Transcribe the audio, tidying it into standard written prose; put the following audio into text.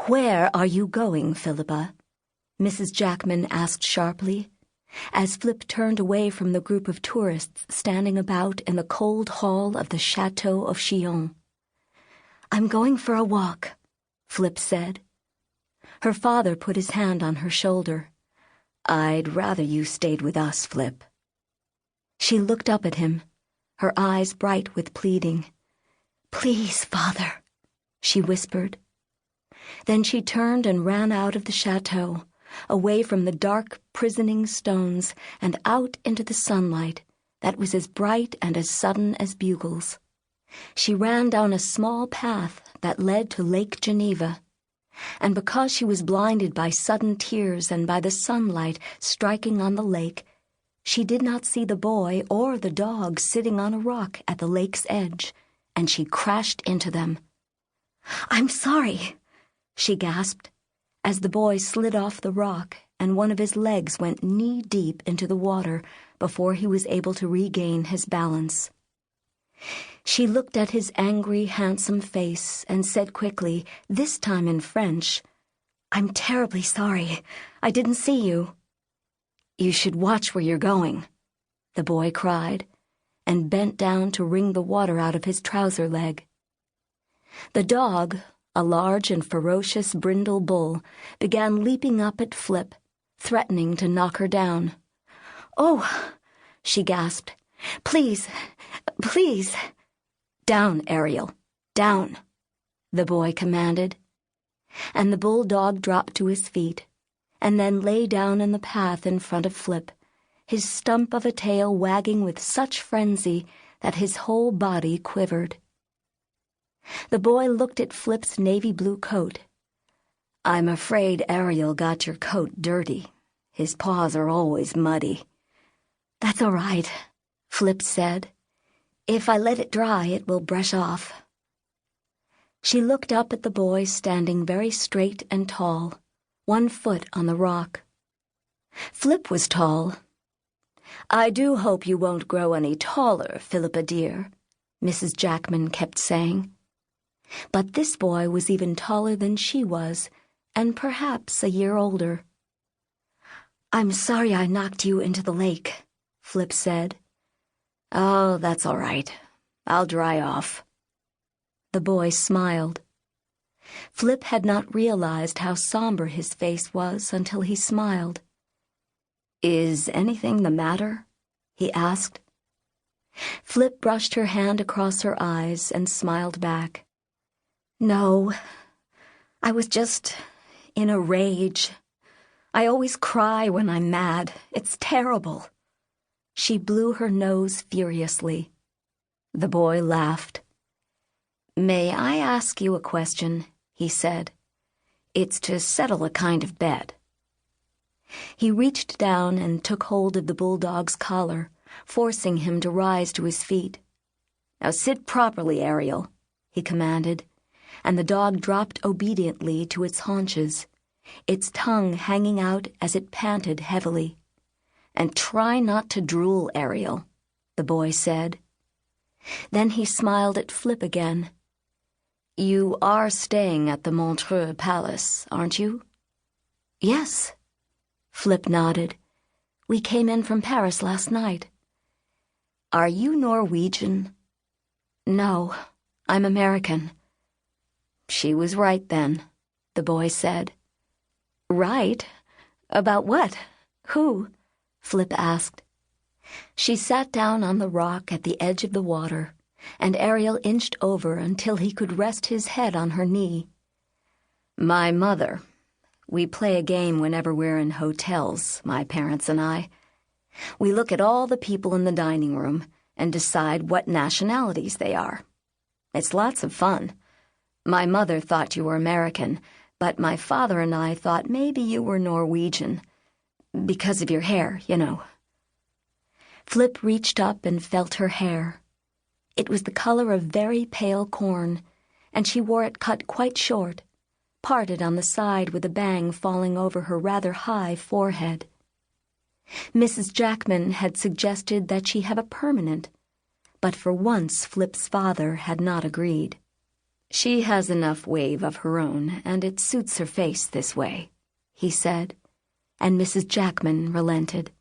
"Where are you going, Philippa?" Mrs. Jackman asked sharply, as Flip turned away from the group of tourists standing about in the cold hall of the Chateau of Chillon. "I'm going for a walk," Flip said. Her father put his hand on her shoulder. "I'd rather you stayed with us, Flip." She looked up at him, her eyes bright with pleading. "Please, Father," she whispered. Then she turned and ran out of the chateau, away from the dark, prisoning stones and out into the sunlight that was as bright and as sudden as bugles. She ran down a small path that led to Lake Geneva, and because she was blinded by sudden tears and by the sunlight striking on the lake, she did not see the boy or the dog sitting on a rock at the lake's edge, and she crashed into them. "I'm sorry," she gasped, as the boy slid off the rock and one of his legs went knee-deep into the water before he was able to regain his balance. She looked at his angry, handsome face and said quickly, this time in French, "I'm terribly sorry. I didn't see you." "You should watch where you're going," the boy cried, and bent down to wring the water out of his trouser leg. The dog, a large and ferocious brindle bull, began leaping up at Flip, threatening to knock her down. "Oh," she gasped, "please, please." "Down, Ariel, down," the boy commanded. And the bulldog dropped to his feet, and then lay down in the path in front of Flip, his stump of a tail wagging with such frenzy that his whole body quivered. The boy looked at Flip's navy blue coat. "I'm afraid Ariel got your coat dirty. His paws are always muddy." "That's all right," Flip said. "If I let it dry, it will brush off." She looked up at the boy standing very straight and tall, 1 foot on the rock. Flip was tall. "I do hope you won't grow any taller, Philippa dear," Mrs. Jackman kept saying. But this boy was even taller than she was, and perhaps a year older. "I'm sorry I knocked you into the lake," Flip said. "Oh, that's all right. I'll dry off." The boy smiled. Flip had not realized how somber his face was until he smiled. "Is anything the matter?" he asked. Flip brushed her hand across her eyes and smiled back. "No, I was just in a rage. I always cry when I'm mad. It's terrible." She blew her nose furiously. The boy laughed. "May I ask you a question?" he said. "It's to settle a kind of bet." He reached down and took hold of the bulldog's collar, forcing him to rise to his feet. "Now sit properly, Ariel," he commanded, and the dog dropped obediently to its haunches, its tongue hanging out as it panted heavily. "And try not to drool, Ariel," the boy said. Then he smiled at Flip again. "You are staying at the Montreux Palace, aren't you?" "Yes," Flip nodded. "We came in from Paris last night." "Are you Norwegian?" "No, I'm American." "She was right then," the boy said. "Right? About what? Who?" Flip asked. She sat down on the rock at the edge of the water, and Ariel inched over until he could rest his head on her knee. "My mother. We play a game whenever we're in hotels, my parents and I. We look at all the people in the dining room and decide what nationalities they are. It's lots of fun. My mother thought you were American, but my father and I thought maybe you were Norwegian. Because of your hair, you know." Flip reached up and felt her hair. It was the color of very pale corn, and she wore it cut quite short, parted on the side with a bang falling over her rather high forehead. Mrs. Jackman had suggested that she have a permanent, but for once Flip's father had not agreed. "She has enough wave of her own, and it suits her face this way," he said, and Mrs. Jackman relented.